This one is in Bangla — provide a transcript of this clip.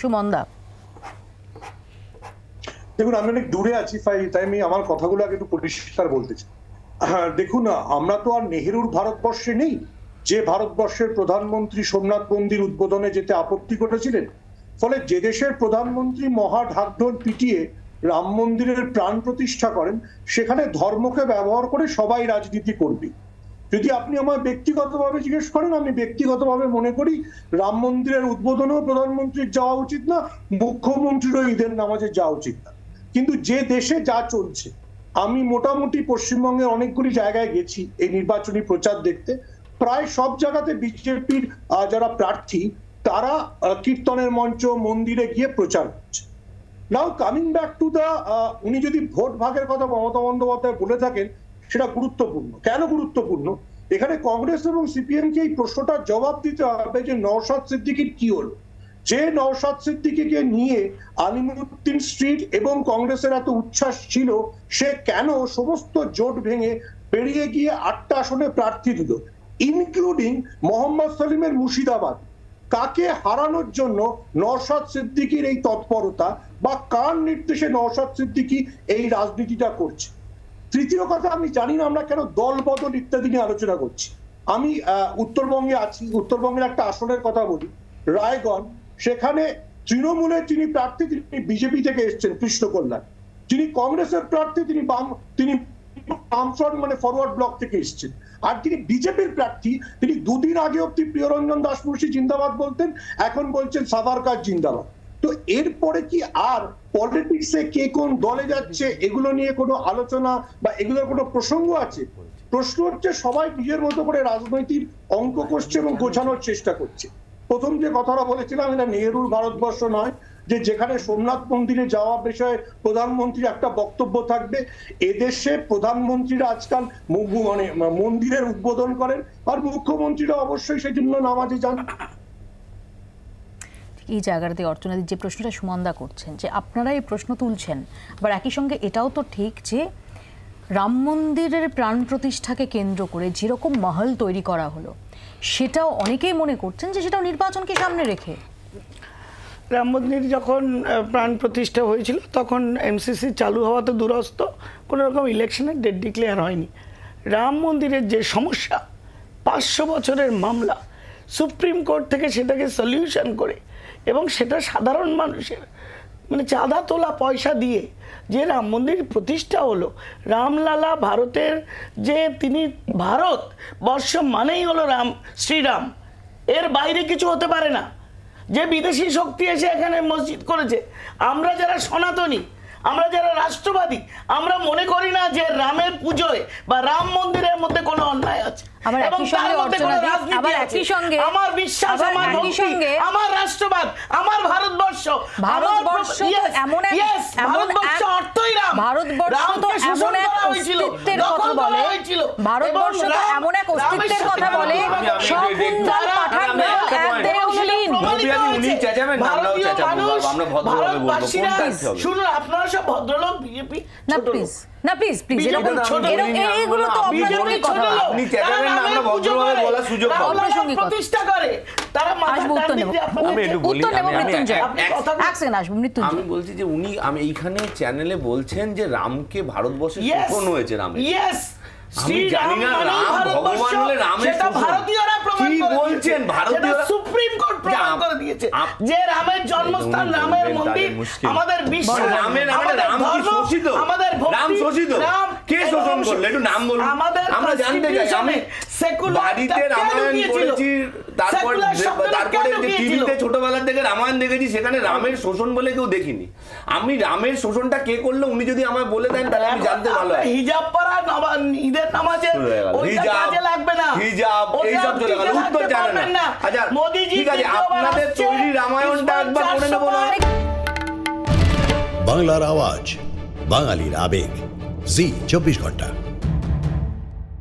সুমনদা, দেখুন আমি অনেক দূরে আছি, তাই আমি আমার কথাগুলো আগে একটু পরিষ্কার বলতে চাই। দেখুন, আমরা তো আর নেহেরুর ভারতবর্ষে নেই যে ভারতবর্ষের প্রধানমন্ত্রী সোমনাথ মন্দির উদ্বোধনে যেতে আপত্তি করেছিলেন। ফলে যে দেশের প্রধানমন্ত্রী মহা ঢাকঢোল পিটিয়ে রাম মন্দিরের প্রাণ প্রতিষ্ঠা করেন, সেখানে ধর্মকে ব্যবহার করে সবাই রাজনীতি করবে। যদি আপনি আমার ব্যক্তিগতভাবে জিজ্ঞেস করেন, আমি ব্যক্তিগতভাবে মনে করি রাম মন্দিরের উদ্বোধনেও প্রধানমন্ত্রীর যাওয়া উচিত না, মুখ্যমন্ত্রীরও ঈদের নামাজে যাওয়া উচিত না। কিন্তু যে দেশে যা চলছে, আমি মোটামুটি পশ্চিমবঙ্গের অনেকগুলি জায়গায় গেছি এই নির্বাচনী প্রচার দেখতে, প্রায় সব জায়গাতে বিজেপির যারা প্রার্থী তারা কীর্তনের মঞ্চ, মন্দিরে গিয়ে প্রচার করছে। Now coming back to the, উনি যদি ভোট ভাগের কথা মমতা বন্দ্যোপাধ্যায় বলে থাকেন, সেটা গুরুত্বপূর্ণ। কেন গুরুত্বপূর্ণ? এখানে কংগ্রেস এবং সিপিএম কে এই প্রশ্নটার জবাব দিতে হবে যে নওশাদ সিদ্দিকীর কি হলো। যে নওশাদ সিদ্দিকীকে নিয়ে আলিমুদ্দিন স্ট্রিট এবং কংগ্রেসের এত উচ্ছ্বাস ছিল, সে কেন সমস্ত জোট ভেঙে বেরিয়ে গিয়ে 8টা আসনে প্রার্থী দিল, ইনক্লুডিং মোহাম্মদ সালিমের মুর্শিদাবাদ। কাকে হারানোর জন্য নওশাদ সিদ্দিকীর এই তৎপরতা, বা কার নির্দেশে নওশাদ সিদ্দিকী এই রাজনীতিটা করছে? তৃতীয় কথা, আমি জানি না আমরা কেন দল বদল ইত্যাদি নিয়ে আলোচনা করছি। আমি উত্তরবঙ্গে আছি, উত্তরবঙ্গের একটা আসনের কথা বলি, রায়গঞ্জ। সেখানে তৃণমূলের যিনি প্রার্থী তিনি বিজেপি থেকে এসেছেন, কৃষ্ণ কল্যাণ। যিনি কংগ্রেসের প্রার্থী তিনি বামফ্রন্ট মানে ফরওয়ার্ড ব্লক থেকে এসেছেন। আর যিনি বিজেপির প্রার্থী তিনি দুদিন আগে অব্দি প্রিয়রঞ্জন দাস মুন্সি জিন্দাবাদ বলতেন, এখন বলছেন সাভারকার জিন্দাবাদ। তো এরপরে কি আর পলিটিক্সে কে কোন দলে যাচ্ছে এগুলো নিয়ে কোনো আলোচনা বা এগুলোর কোনো প্রসঙ্গ আছে? প্রশ্ন হচ্ছে সবাই নিজের মতো করে রাজনৈতিক অঙ্ক করছে এবং গোছানোর চেষ্টা করছে। প্রথম যে কথাটা বলেছিলাম, এটা নেহেরুর ভারতবর্ষ নয় যে যেখানে সোমনাথ মন্দিরে যাওয়া বিষয়ে প্রধানমন্ত্রীর একটা বক্তব্য থাকবে। এদেশে প্রধানমন্ত্রীরা আজকাল মানে মন্দিরের উদ্বোধন করেন, আর মুখ্যমন্ত্রীরা অবশ্যই সেই জন্য নামাজে যান। এই জায়গাটাতে অর্চনাদির যে প্রশ্নটা সুমনদা করছেন, যে আপনারা এই প্রশ্ন তুলছেন, আবার একই সঙ্গে এটাও তো ঠিক যে রাম মন্দিরের প্রাণ প্রতিষ্ঠাকে কেন্দ্র করে যেরকম মহল তৈরি করা হলো, সেটাও অনেকেই মনে করছেন যে সেটাও নির্বাচনকে সামনে রেখে। রাম মন্দির যখন প্রাণ প্রতিষ্ঠা হয়েছিল তখন এমসিসি চালু হওয়া তো দূরস্থ, কোনো রকম ইলেকশনের ডেট ডিক্লেয়ার হয়নি। রাম মন্দিরের যে সমস্যা, 500 বছরের মামলা, সুপ্রিম কোর্ট থেকে সেটাকে সলিউশন করে এবং সেটা সাধারণ মানুষের মানে চাঁদা তোলা পয়সা দিয়ে যে রাম মন্দির প্রতিষ্ঠা হলো। রামলালা ভারতের যে তিনি ভারত বর্ষ মানেই হলো রাম, শ্রীরাম, এর বাইরে কিছু হতে পারে না। যে বিদেশি শক্তি এসে এখানে মসজিদ করেছে, আমরা যারা সনাতনী, আমরা যারা রাষ্ট্রবাদী, আমরা মনে করি না যে রামের পুজোয় বা রাম মন্দিরের মধ্যে কোনো অন্যায় আছে। আমার বিশ্বাস, আমার ভক্তি, আমার রাষ্ট্রবাদ, আমার ভারতবর্ষ। ভারতবর্ষ অর্থই রাম। ভারতবর্ষ তো এমন এক অস্তিত্বের কথা বলে, ভারতবর্ষ তো এমন এক অস্তিত্বের কথা বলে, শকুন্তল পাঠান শুনুন, আপনারা সব ভদ্রলোক, বিজেপি না প্লিজ, না প্লিজ প্লিজ, এরকম এগুলো তো অপ্রাসঙ্গিক কথা। আপনি চেঁচাবেন না, আমরা ভদ্রভাবে বলার সুযোগ পাবো। অপ্রাসঙ্গিক প্রতিষ্ঠা করে তারা উত্তর নেব, মৃত্যুঞ্জয় আসবো। মৃত্যুঞ্জয়, আমি বলছি যে উনি এইখানে চ্যানেলে বলছেন যে রামকে ভারতবর্ষে শোষণ হয়েছে। রাম, আমি জানি না রাম ভগবান হলে রামের ভারতীয়রা প্রমাণ বলছেন, ভারতীয় সুপ্রিম কোর্ট প্রমাণ করে দিয়েছে যে রামের জন্মস্থান, রামের মন্দির, আমাদের বিশ্ব, রামের রাম কি শোষিত? আমাদের রাম শোষিত? কে শোষণ করলো একটু নাম বলুন, আমরা জানতে চাই। আমি বাড়িতে রামায়ণ পড়েছি, তারপরে টিভিতে ছোটবেলা থেকে রামায়ণ দেখেছি, সেখানে রামের শোষণ বলে কেউ দেখিনি। আমি রামের শোষণটা কে করলো উনি যদি আমায় বলে দেন তাহলে আমি জানতে ভালো হয়। হিজাব পরা, ঈদের নামাজে কাজে লাগবে না, হিজাব এইসব চলে গেল, উত্তর জানে না। আচ্ছা ঠিক আছে, আপনাদের তৈরি রামায়ণটা একবার পড়ে নেবো না। বাংলার আওয়াজ, বাঙালির আবেগ, জি 24 ঘন্টা।